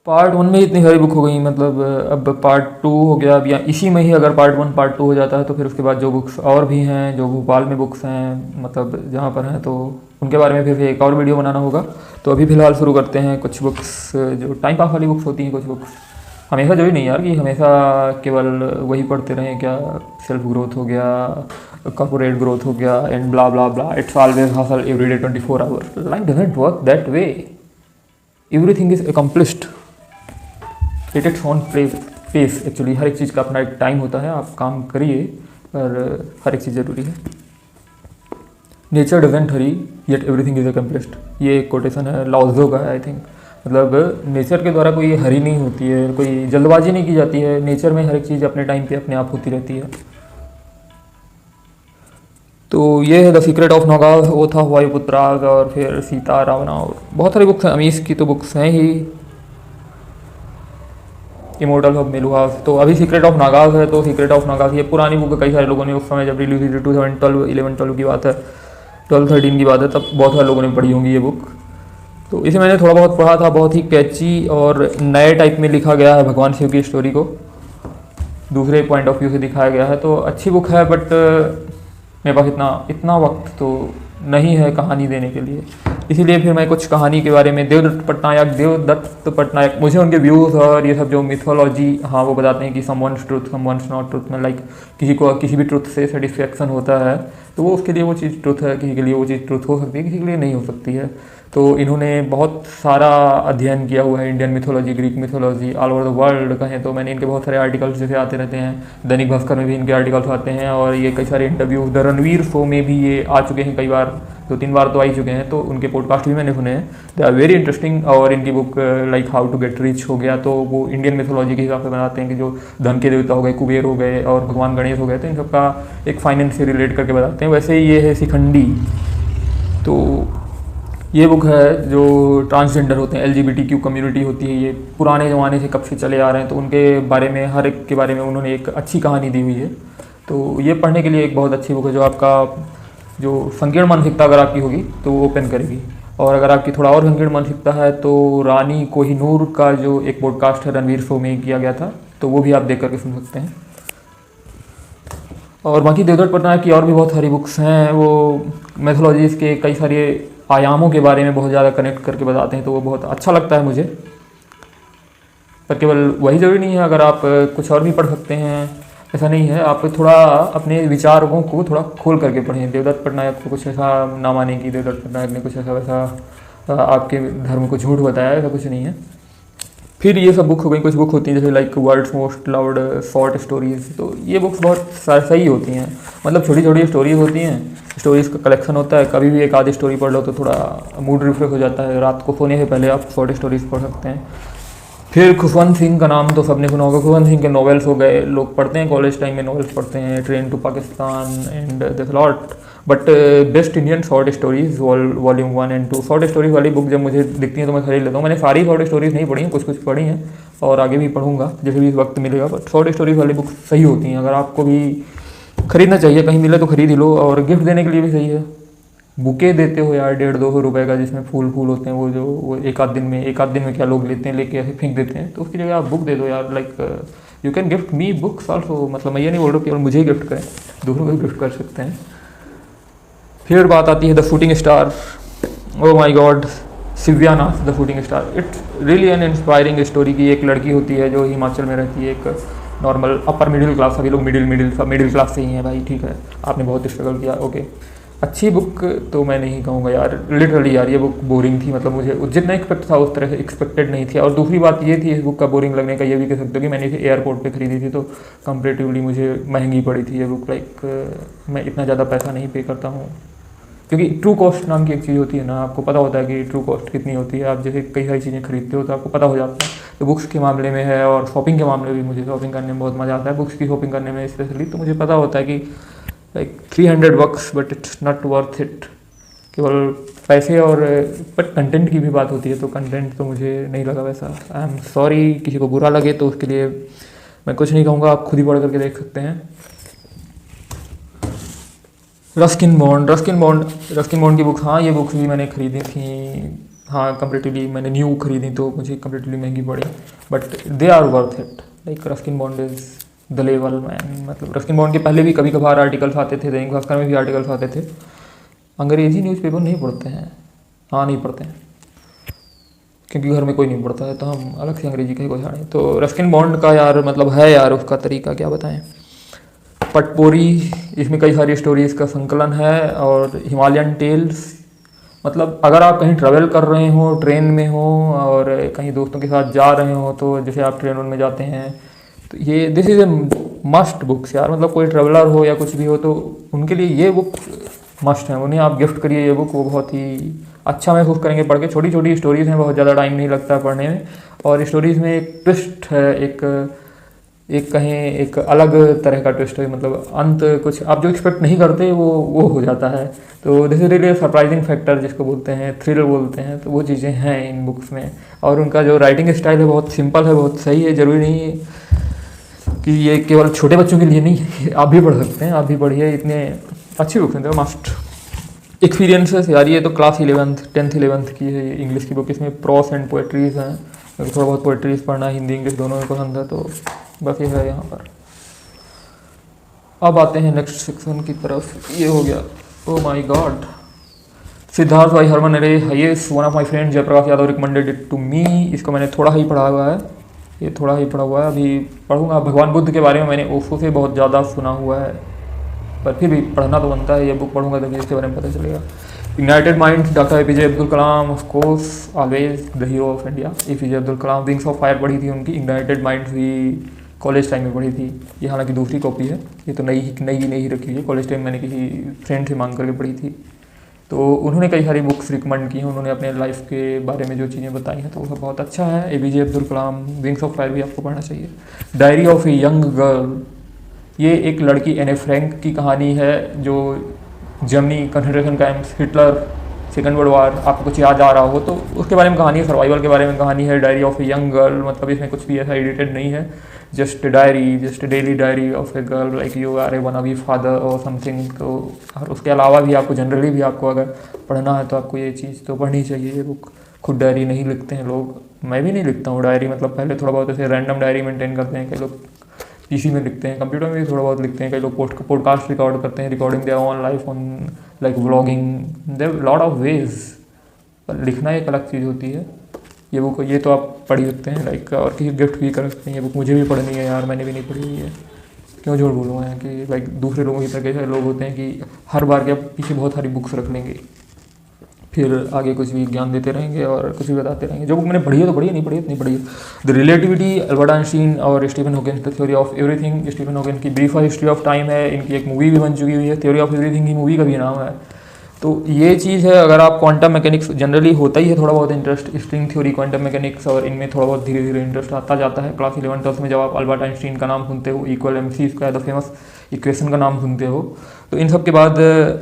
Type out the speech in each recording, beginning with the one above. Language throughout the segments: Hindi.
पार्ट 1 में इतनी सारी बुक हो गई, मतलब अब पार्ट 2 हो गया। अब या इसी में ही अगर पार्ट 1 पार्ट 2 हो जाता है तो फिर उसके बाद जो बुक्स और भी हैं, जो भोपाल में बुक्स हैं मतलब जहाँ पर हैं, तो उनके बारे में फिर एक और वीडियो बनाना होगा। तो अभी फ़िलहाल शुरू करते हैं कुछ बुक्स जो टाइम पास वाली बुक्स होती हैं। कुछ बुक्स हमेशा जो ही नहीं यार कि हमेशा केवल वही पढ़ते रहें, क्या सेल्फ ग्रोथ हो गया, कॉर्पोरेट ग्रोथ हो गया and blah blah blah, it's always hustle everyday 24 hour. Life doesn't work that way. Everything is accomplished at its own pace. Actually हर एक चीज़ का अपना एक टाइम होता है, आप काम करिए, पर हर एक चीज़ ज़रूरी है। Nature doesn't Hari yet everything is accomplished, ये एक कोटेशन है, लाओत्ज़ो का है आई थिंक। मतलब नेचर के द्वारा कोई हरी नहीं होती है, कोई जल्दबाजी नहीं की जाती है। नेचर में हर एक चीज़ अपने टाइम पे अपने आप होती रहती है। तो ये है द सीक्रेट ऑफ नागास, वो था वायुपुत्राग, और फिर सीता रावणा, और बहुत सारी बुक्स हैं। अमीश की तो बुक्स हैं ही, इमोर्टल ऑफ मेलुहास। तो अभी सीक्रेट ऑफ नागास है। तो सीक्रेट ऑफ नागास ये पुरानी बुक है, कई सारे लोगों ने उस समय जब रिलीज हुई थी 2012 11-12 की बात है, 12-13 की बात है, तब बहुत सारे लोगों ने पढ़ी होंगी ये बुक। तो इसे मैंने थोड़ा बहुत पढ़ा था, बहुत ही कैची और नए टाइप में लिखा गया है भगवान शिव की स्टोरी को, दूसरे पॉइंट ऑफ व्यू से दिखाया गया है। तो अच्छी बुक है, बट मेरे पास इतना वक्त तो नहीं है कहानी देने के लिए, इसीलिए फिर मैं कुछ कहानी के बारे में देवदत्त पटनायक मुझे उनके व्यूज़ और ये सब जो मिथोलॉजी, हाँ वो बताते हैं कि someone's truth someone's not truth में, लाइक किसी को किसी भी ट्रुथ से सेटिस्फेक्शन होता है तो वो उसके लिए वो चीज़ ट्रुथ है, किसी के लिए वो चीज़ ट्रुथ हो सकती है, किसी के लिए नहीं हो सकती है। तो इन्होंने बहुत सारा अध्ययन किया हुआ है, Indian mythology, Greek mythology, all over the world कहें तो। मैंने इनके बहुत सारे आर्टिकल्स जैसे आते रहते हैं, दैनिक भास्कर में भी इनके आर्टिकल्स आते हैं, और ये कई सारे इंटरव्यू द रणवीर शो में भी ये आ चुके हैं, कई बार 2-3 बार तो आ ही चुके हैं। तो उनके पॉडकास्ट भी मैंने सुने हैं, दे आर वेरी इंटरेस्टिंग। और इनकी book like how to get rich हो गया, तो वो इंडियन मिथोलॉजी के हिसाब से बनाते हैं कि जो धन के देवता हो गए, कुबेर हो गए और भगवान गणेश हो गए, तो इन सबका एक फाइनेंस से रिलेट करके बताते हैं। वैसे ही ये है शिखंडी, तो ये बुक है जो ट्रांसजेंडर होते हैं, LGBTQ कम्युनिटी होती है, ये पुराने ज़माने से कब से चले आ रहे हैं, तो उनके बारे में, हर एक के बारे में उन्होंने एक अच्छी कहानी दी हुई है। तो ये पढ़ने के लिए एक बहुत अच्छी बुक है, जो आपका जो संकीर्ण मानसिकता अगर आपकी होगी तो वो ओपन करेगी। और अगर आपकी थोड़ा और संकीर्ण मानसिकता है तो रानी कोहिनूर का जो एक पॉडकास्ट है रणवीर शो में किया गया था, तो वो भी आप देख करके सुन सकते हैं। और बाकी देवदत्त पटनायक की और भी बहुत सारी बुक्स हैं, वो मैथोलॉजीज़ के कई सारे आयामों के बारे में बहुत ज़्यादा कनेक्ट करके बताते हैं, तो वो बहुत अच्छा लगता है मुझे। पर केवल वही ज़रूरी नहीं है, अगर आप कुछ और भी पढ़ सकते हैं, ऐसा नहीं है। आप थोड़ा अपने विचारों को थोड़ा खोल करके पढ़ें। देवदत्त पटनायक को कुछ ऐसा ना माने कि देवदत्त पटनायक ने कुछ ऐसा वैसा आपके धर्म को झूठ बताया, ऐसा कुछ नहीं है। फिर ये सब बुक हो गई, कुछ बुक होती हैं जैसे like world's most loved short stories, तो ये बुक्स बहुत सही होती हैं। मतलब छोटी छोटी स्टोरीज होती हैं, स्टोरीज़ का कलेक्शन होता है, कभी भी एक आधी स्टोरी पढ़ लो तो थोड़ा मूड रिफ्रेश हो जाता है। रात को सोने से पहले आप शॉर्ट स्टोरीज पढ़ सकते हैं। फिर खुशवंत सिंह का नाम तो सबने सुना होगा। खुशवंत सिंह के नॉवेल्स हो गए, लोग पढ़ते हैं कॉलेज टाइम में, नॉवेल्स पढ़ते हैं, train to Pakistan and this lot. But best Indian short stories volume 1 and 2, short stories वाली बुक जब मुझे दिखती हैं तो मैं खरीद लेता हूँ। मैंने सारी शॉर्ट स्टोरीज नहीं पढ़ी हैं, कुछ कुछ पढ़ी हैं और आगे भी पढ़ूंगा जैसे भी वक्त मिलेगा। बट शॉर्ट स्टोरीज वाली बुक सही होती हैं, अगर आपको भी खरीदना चाहिए, कहीं मिले तो खरीद ही लो। और गिफ्ट देने के लिए भी सही है। बुके देते हो यार 150-200 रुपये का, जिसमें फूल होते हैं, वो एक आध दिन में क्या लोग लेते हैं, लेके ऐसे फेंक देते हैं, तो उसकी जगह आप बुक दे दो यार। Like you can gift me books also, मतलब मैं ये नहीं बोल रहा कि मुझे ही गिफ्ट करें, दूसरों को गिफ्ट कर सकते हैं। फिर बात आती है the shooting star. Oh my god, Sylvia Nath the shooting star. It's really an inspiring story की एक लड़की होती है जो हिमाचल में रहती है, एक नॉर्मल अपर मिडिल क्लास, सभी लोग मिडिल क्लास से ही हैं भाई, ठीक है, आपने बहुत स्ट्रगल किया, ओके। अच्छी बुक तो मैं नहीं कहूँगा यार, लिटरली यार ये बुक बोरिंग थी, मतलब मुझे जितना एक्सपेक्ट था उस तरह से एक्सपेक्टेड नहीं थी। और दूसरी बात ये थी इस बुक का बोरिंग लगने का, ये भी कह सकते हो कि मैंने इसे एयरपोर्ट पे खरीदी थी, तो कंपेरेटिवली मुझे महंगी पड़ी थी ये बुक। लाइक मैं इतना ज़्यादा पैसा नहीं पे करता हूँ, क्योंकि ट्रू कॉस्ट नाम की एक चीज़ होती है ना, आपको पता होता है कि ट्रू कॉस्ट कितनी होती है। आप जैसे कई सारी चीज़ें खरीदते हो तो आपको पता हो जाता है, तो बुक्स के मामले में है। और शॉपिंग के मामले में भी मुझे शॉपिंग करने में बहुत मज़ा आता है, बुक्स की शॉपिंग करने में स्पेशली। तो मुझे पता होता है कि like 300 bucks but it's not worth it. केवल पैसे और बट कंटेंट की भी बात होती है, तो कंटेंट तो मुझे नहीं लगा वैसा। आई एम सॉरी, किसी को बुरा लगे तो उसके लिए मैं कुछ नहीं कहूँगा, आप खुद ही पढ़ करके देख सकते हैं। रस्किन बॉन्ड की बुक, हाँ ये बुक्स भी मैंने खरीदी थी। हाँ कंपेरेटिवली मैंने न्यू खरीदी तो मुझे कंपेरेटिवली महंगी पड़ी, but they are worth it. Like Ruskin Bond is the level man. मतलब रस्किन बॉन्ड के पहले भी कभी कभार आर्टिकल्स आते थे, दैनिक भास्कर में भी आर्टिकल्स आते थे। अंग्रेजी न्यूज़पेपर नहीं पढ़ते हैं, हाँ नहीं पढ़ते हैं, क्योंकि घर में कोई नहीं पढ़ता है तो हम अलग से अंग्रेजी कहीं को जाने। तो रस्किन बॉन्ड का यार मतलब है यार, उसका तरीका क्या बताएं। पटपोरी, इसमें कई सारी स्टोरीज़ का संकलन है। और हिमालयन टेल्स, मतलब अगर आप कहीं ट्रैवल कर रहे हो, ट्रेन में हो और कहीं दोस्तों के साथ जा रहे हो, तो जैसे आप ट्रेन में जाते हैं तो ये this is a must books यार। मतलब कोई ट्रैवलर हो या कुछ भी हो तो उनके लिए ये बुक मस्ट है। उन्हें आप गिफ्ट करिए ये बुक, वो बहुत ही अच्छा महसूस करेंगे पढ़ के। छोटी छोटी स्टोरीज़ हैं, बहुत ज़्यादा टाइम नहीं लगता है पढ़ने में। और स्टोरीज़ में एक ट्विस्ट है, एक कहें एक अलग तरह का ट्विस्ट है। मतलब अंत कुछ आप जो एक्सपेक्ट नहीं करते वो हो जाता है। तो this is really surprising factor, जिसको बोलते हैं थ्रिल बोलते हैं। तो वो चीज़ें हैं इन बुक्स में। और उनका जो राइटिंग स्टाइल है बहुत सिंपल है, बहुत सही है। ज़रूरी नहीं है कि ये केवल छोटे बच्चों के लिए नहीं है, आप भी पढ़ सकते हैं, आप भी पढ़िए। इतने अच्छी बुक्स हैं, तो मस्ट एक्सपीरियंसेस यार। ये तो क्लास 11th 10th 11th की है इंग्लिश की बुक। इसमें प्रॉस एंड पोएट्रीज़ हैं। मेरे को थोड़ा बहुत पोएट्रीज़ पढ़ना, हिंदी इंग्लिश दोनों में पसंद है, तो बस ये है यहाँ पर। अब आते हैं नेक्स्ट सेक्शन की तरफ। ये हो गया, ओ माय गॉड, सिद्धार्थ भाई हरमन अरे Hesse one of my friend Jayprakash Yadav recommended it to me. इसको मैंने थोड़ा ही पढ़ा हुआ है, ये थोड़ा ही पढ़ा हुआ है, अभी पढ़ूंगा। भगवान बुद्ध के बारे में मैंने ओशो से बहुत ज़्यादा सुना हुआ है, पर फिर भी पढ़ना तो बनता है। ये बुक पढ़ूंगा तभी इसके बारे में पता चलेगा। Ignited mind, doctor APJ Abdul Kalam, of course always the hero of India. APJ Abdul Kalam, wings of fire पढ़ी थी उनकी। इग्नाइटेड माइंड भी कॉलेज टाइम में पढ़ी थी। ये हालांकि दूसरी कॉपी है, ये तो नई रखी हुई है। कॉलेज टाइम मैंने किसी फ्रेंड से मांग करके पढ़ी थी। तो उन्होंने कई सारी बुक्स रिकमेंड की हैं, उन्होंने अपने लाइफ के बारे में जो चीज़ें बताई हैं, तो वो सब बहुत अच्छा है। APJ Abdul Kalam, wings of fire भी आपको पढ़ना चाहिए। Diary of a young girl, ये एक लड़की एने फ्रैंक की कहानी है, जो Germany concentration camps, Hitler, second world war, आपको कुछ याद आ रहा हो तो उसके बारे में कहानी है। सर्वाइवल के बारे में कहानी है। Diary of a young girl, मतलब इसमें कुछ भी ऐसा एडिटेड नहीं है, just daily diary of a girl like you are a wannabe father और समथिंग। तो और उसके अलावा भी आपको जनरली भी आपको अगर पढ़ना है तो आपको ये चीज़ तो पढ़नी चाहिए। ये बुक, खुद डायरी नहीं लिखते हैं लोग, मैं भी नहीं लिखता हूँ डायरी। मतलब पहले थोड़ा बहुत ऐसे रैंडम डायरी मेंटेन करते हैं, कई लोग PC में लिखते हैं, कंप्यूटर में भी थोड़ा बहुत लिखते हैं, कई लोग पॉडकास्ट रिकॉर्ड करते हैं, recording their own life on like vlogging, their lot of ways. लिखना एक अलग चीज़ होती है। ये बुक, ये तो आप पढ़ ही सकते हैं लाइक, और किसी गिफ्ट भी कर सकते हैं। ये बुक मुझे भी पढ़नी है यार, मैंने भी नहीं पढ़ी हुई है। क्यों झूठ बोलूँगा यार कि लाइक दूसरे लोगों की तरह कई सारे लोग होते हैं कि हर बार के पीछे बहुत सारी बुक्स रख लेंगे, फिर आगे कुछ भी ज्ञान देते रहेंगे और कुछ भी बताते रहेंगे। जो बुक मैंने पढ़ी है तो पढ़ी है, नहीं पढ़ी है नहीं पढ़ी है। द रिलेटिविटी, अल्बर्ट आइंस्टीन और Stephen Hawkins, the theory of everything. Stephen Hawkins की ब्रीफ हिस्ट्री ऑफ टाइम है, इनकी एक मूवी भी बन चुकी हुई है, थ्योरी ऑफ एवरीथिंग की मूवी का भी नाम है। तो ये चीज़ है, अगर आप क्वांटम मैकेनिक्स, जनरली होता ही है थोड़ा बहुत interest, string theory, quantum mechanics, और इनमें थोड़ा बहुत धीरे धीरे इंटरेस्ट आता जाता है। क्लास 11th में जब आप अल्बर्ट आइंस्टीन का नाम सुनते हो, equal MC² the famous equation का नाम सुनते हो, तो इन सब के बाद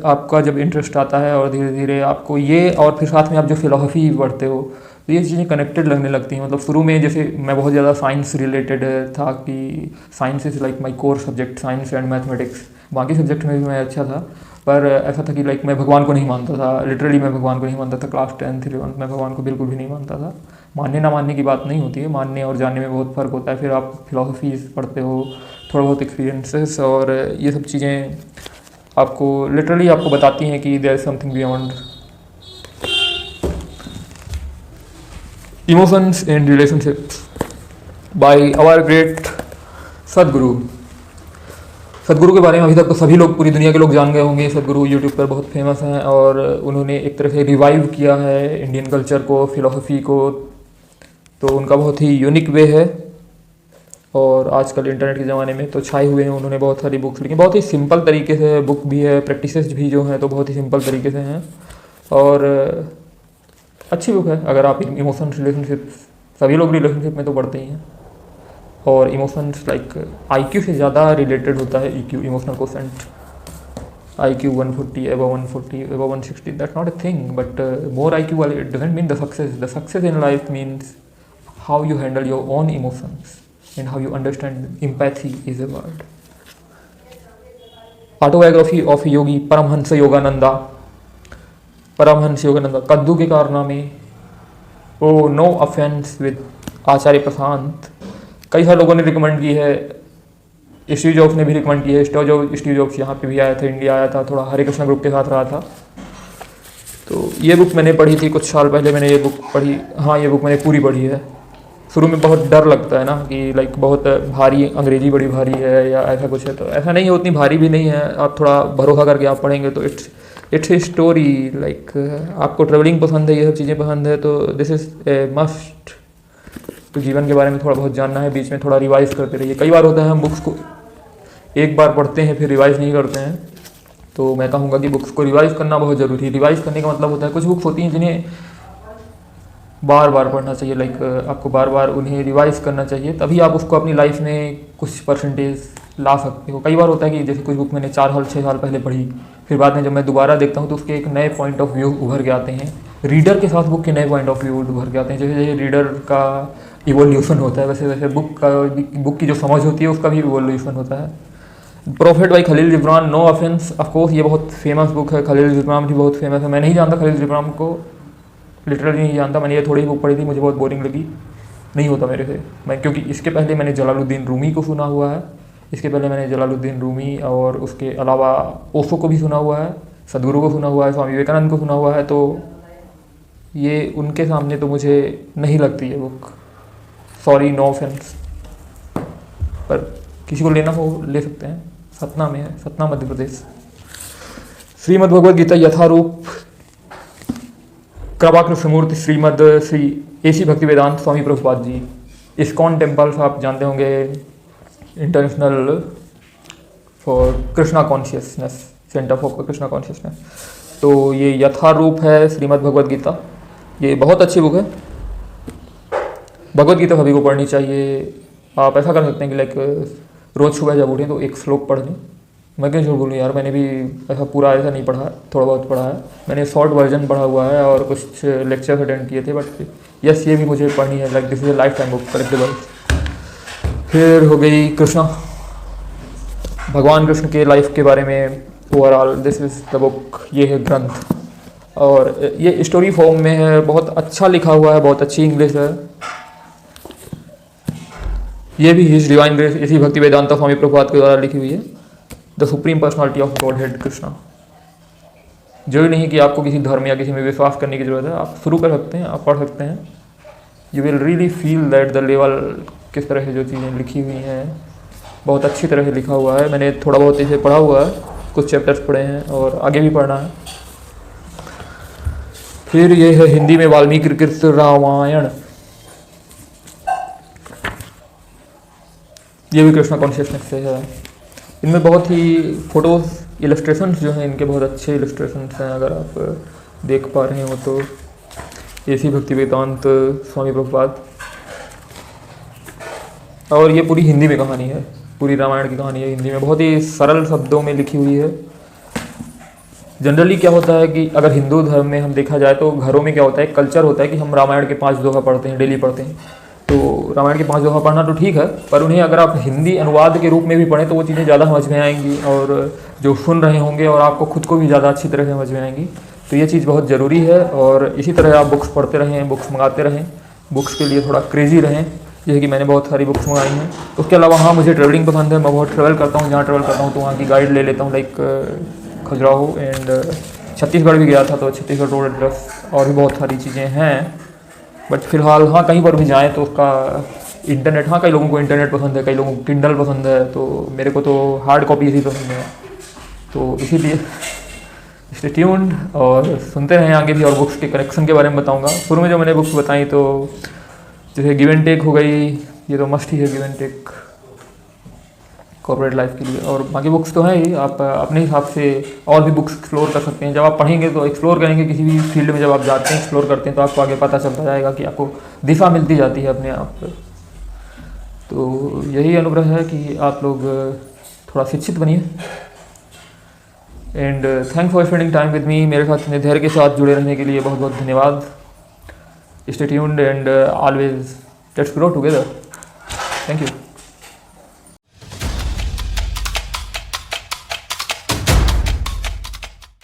आपका जब इंटरेस्ट आता है और धीरे धीरे आपको ये, और फिर साथ में आप जो फिलोसफी पढ़ते हो तो ये चीज़ें कनेक्टेड लगने लगती हैं। मतलब शुरू में जैसे मैं बहुत ज़्यादा साइंस रिलेटेड था, कि science is like my core subject, science and mathematics. बाकी सब्जेक्ट में भी मैं अच्छा था, पर ऐसा था कि लाइक मैं भगवान को नहीं मानता था। लिटरली मैं भगवान को नहीं मानता था। क्लास 10th 11th में भगवान को बिल्कुल भी नहीं मानता था। मानने ना मानने की बात नहीं होती है, मानने और जानने में बहुत फ़र्क होता है। फिर आप फिलोसफीज पढ़ते हो, थोड़ा बहुत एक्सपीरियंसेस, और ये सब चीज़ें आपको लिटरली आपको बताती हैं कि there is something beyond emotions and relationships by our great Sadhguru. Sadhguru के बारे में अभी तक तो सभी लोग, पूरी दुनिया के लोग जान गए होंगे। सदगुरु यूट्यूब पर बहुत फेमस हैं और उन्होंने एक तरह से रिवाइव किया है इंडियन कल्चर को, फिलोसफी को। तो उनका बहुत ही यूनिक वे है, और आजकल इंटरनेट के ज़माने में तो छाए हुए हैं। उन्होंने बहुत सारी बुक्स लिखी, बहुत ही सिंपल तरीके से बुक भी है, प्रैक्टिसेस भी जो हैं तो बहुत ही सिंपल तरीके से हैं, और अच्छी बुक है। अगर आप इमोशन रिलेशनशिप, सभी लोग रिलेशनशिप में तो पढ़ते ही हैं, और इमोशंस लाइक IQ से ज़्यादा रिलेटेड होता है EQ, emotional quotient. IQ 140, above 140, above 160, that's not a thing, but more IQ it doesn't mean the success. The success in life means how you handle your own emotions and how you understand. Empathy is a word. Autobiography of Yogi Paramhansa Yogananda, कद्दू के कारनामे, oh no offence with Acharya Prashant, कई सारे लोगों ने रिकमेंड की है, स्टीव जॉब्स ने भी रिकमेंड की है। स्टीव जॉब्स यहाँ पे भी आया था, इंडिया आया था, थोड़ा हरे कृष्णा ग्रुप के साथ रहा था। तो ये बुक मैंने पढ़ी थी कुछ साल पहले, मैंने ये बुक पढ़ी, हाँ ये बुक मैंने पूरी पढ़ी है। शुरू में बहुत डर लगता है ना कि लाइक बहुत भारी, अंग्रेजी बड़ी भारी है या ऐसा कुछ है, तो ऐसा नहीं है, उतनी भारी भी नहीं है। आप थोड़ा भरोसा करके आप पढ़ेंगे तो इट्स ए स्टोरी। लाइक आपको ट्रेवलिंग पसंद है, ये सब चीज़ें पसंद है, तो दिस इज़ ए मस्ट। तो जीवन के बारे में थोड़ा बहुत जानना है, बीच में थोड़ा रिवाइज करते रहिए। कई बार होता है हम बुक्स को एक बार पढ़ते हैं फिर रिवाइज नहीं करते हैं, तो मैं कहूँगा कि बुक्स को रिवाइज करना बहुत ज़रूरी है। रिवाइज करने का मतलब होता है कुछ बुक्स होती हैं जिन्हें बार बार पढ़ना चाहिए, लाइक आपको बार बार उन्हें रिवाइज करना चाहिए, तभी आप उसको अपनी लाइफ में कुछ परसेंटेज ला सकते हो। कई बार होता है कि जैसे कुछ बुक मैंने 4-6 साल पहले पढ़ी, फिर बाद में जब मैं दोबारा देखता हूँ तो उसके एक नए पॉइंट ऑफ व्यू उभर के आते हैं। रीडर के साथ बुक के नए पॉइंट ऑफ व्यू उभर के आते हैं। जैसे जैसे रीडर का इवोल्यूशन होता है, वैसे वैसे बुक की जो समझ होती है उसका भी इवोल्यूशन होता है। Prophet by Khalil Gibran, no offence, of course ये बहुत फेमस बुक है। खलील जिब्रान भी बहुत फेमस है। मैं नहीं जानता खलील जिब्रान को, लिटरली नहीं जानता। मैंने ये थोड़ी बुक पढ़ी थी, मुझे बहुत बोरिंग लगी, नहीं होता मेरे से। मैं क्योंकि इसके पहले मैंने जलालुद्दीन रूमी को सुना हुआ है, इसके पहले मैंने जलालुद्दीन रूमी और उसके अलावा ओशो को भी सुना हुआ है, सदगुरु को सुना हुआ है, स्वामी विवेकानंद को सुना हुआ है, तो ये उनके सामने तो मुझे नहीं लगती है बुक। सॉरी, नो ऑफेंस, पर किसी को लेना हो ले सकते हैं। सतना में है, सतना मध्य प्रदेश। श्रीमद् भगवद गीता यथारूप, कृपाकृष्ण मूर्ति श्रीमद श्री एसी भक्ति वेदांत स्वामी प्रभुपाद जी। इस्कॉन टेम्पल्स आप जानते होंगे, international for Krishna consciousness, centre for Krishna consciousness. तो ये यथारूप है श्रीमद् भगवद गीता, ये बहुत अच्छी बुक है। भगवद गीता सभी को पढ़नी चाहिए। आप ऐसा कर सकते हैं कि लाइक रोज़ सुबह जब उठें तो एक श्लोक पढ़ लें। मैं क्यों झूठ बोलूँ यार, मैंने भी ऐसा पूरा ऐसा नहीं पढ़ा, थोड़ा बहुत पढ़ा है। मैंने शॉर्ट वर्जन पढ़ा हुआ है और कुछ लेक्चर्स अटेंड किए थे, बट यस ये भी मुझे पढ़नी है। Like this is a life time book collectable. फिर हो गई कृष्णा, भगवान कृष्ण के लाइफ के बारे में overall, this is the book. ये है ग्रंथ और ये स्टोरी फॉर्म में है, बहुत अच्छा लिखा हुआ है, बहुत अच्छी इंग्लिश है। ये भी हिज डिवाइन ग्रेस इसी भक्ति वेदांता स्वामी प्रभुपाद के द्वारा लिखी हुई है। The supreme personality of God head Krishna. जरूरी नहीं कि आपको किसी धर्म या किसी में विश्वास करने की जरूरत है, आप शुरू कर सकते हैं, आप पढ़ सकते हैं। You will really feel that the level किस तरह से जो चीज़ें लिखी हुई हैं बहुत अच्छी तरह से लिखा हुआ है। मैंने थोड़ा बहुत इसे पढ़ा हुआ है, कुछ चैप्टर्स पढ़े हैं और आगे भी पढ़ना है। फिर ये है हिंदी में वाल्मीकि कृत रामायण, ये भी कृष्णा कॉन्शियसनेस से है। इनमें बहुत ही फोटोज इलस्ट्रेशंस जो हैं इनके बहुत अच्छे इलस्ट्रेशंस हैं, अगर आप देख पा रहे हो तो। एसी भक्ति वेदांत स्वामी प्रभुपाद, और ये पूरी हिंदी में कहानी है, पूरी रामायण की कहानी है हिंदी में, बहुत ही सरल शब्दों में लिखी हुई है। जनरली क्या होता है कि अगर हिंदू धर्म में हम देखा जाए तो घरों में क्या होता है, कल्चर होता है कि हम रामायण के 5 दोहा पढ़ते हैं, डेली पढ़ते हैं। तो रामायण के 5 दोहा पढ़ना तो ठीक है, पर उन्हें अगर आप हिंदी अनुवाद के रूप में भी पढ़ें तो वो चीज़ें ज़्यादा समझ में आएंगी और जो सुन रहे होंगे और आपको खुद को भी ज़्यादा अच्छी तरह समझ में आएंगी। तो ये चीज़ बहुत ज़रूरी है और इसी तरह आप बुक्स पढ़ते रहें, बुक्स मंगाते रहें, बुक्स के लिए थोड़ा क्रेजी रहें, जैसे कि मैंने बहुत सारी बुक्स मंगाई हैं। उसके अलावा हाँ, मुझे ट्रैवलिंग पसंद है, मैं बहुत ट्रैवल करता हूँ, जहाँ ट्रैवल करता हूँ तो वहाँ की गाइड ले लेता हूँ। लाइक खजुराहो एंड छत्तीसगढ़ भी गया था तो छत्तीसगढ़ रोड एड्रेस, और भी बहुत सारी चीज़ें हैं। बट फिलहाल हाँ, कहीं पर भी जाएँ तो उसका इंटरनेट, हाँ कई लोगों को इंटरनेट पसंद है, कई लोगों को किंडल पसंद है, तो मेरे को तो हार्ड कॉपी ही पसंद है। तो इसीलिए स्टे ट्यून्ड और सुनते रहें आगे भी, और बुक्स के कलेक्शन के बारे में बताऊंगा। शुरू में जो मैंने बुक्स बताई तो जैसे गिव एंड टेक हो गई, ये तो मस्ट ही है give and take corporate life के लिए, और बाकी बुक्स तो हैं ही, आप अपने हिसाब से और भी बुक्स एक्सप्लोर कर सकते हैं। जब आप पढ़ेंगे तो एक्सप्लोर करेंगे, किसी भी फील्ड में जब आप जाते हैं एक्सप्लोर करते हैं तो आपको आगे पता चलता जाएगा कि आपको दिशा मिलती जाती है अपने आप। तो यही अनुग्रह है कि आप लोग थोड़ा शिक्षित बनिए। And thanks for spending time with me. मेरे साथ इतने धैर्य के साथ जुड़े रहने के लिए बहुत बहुत धन्यवाद। Stay tuned and always let's grow together. Thank you.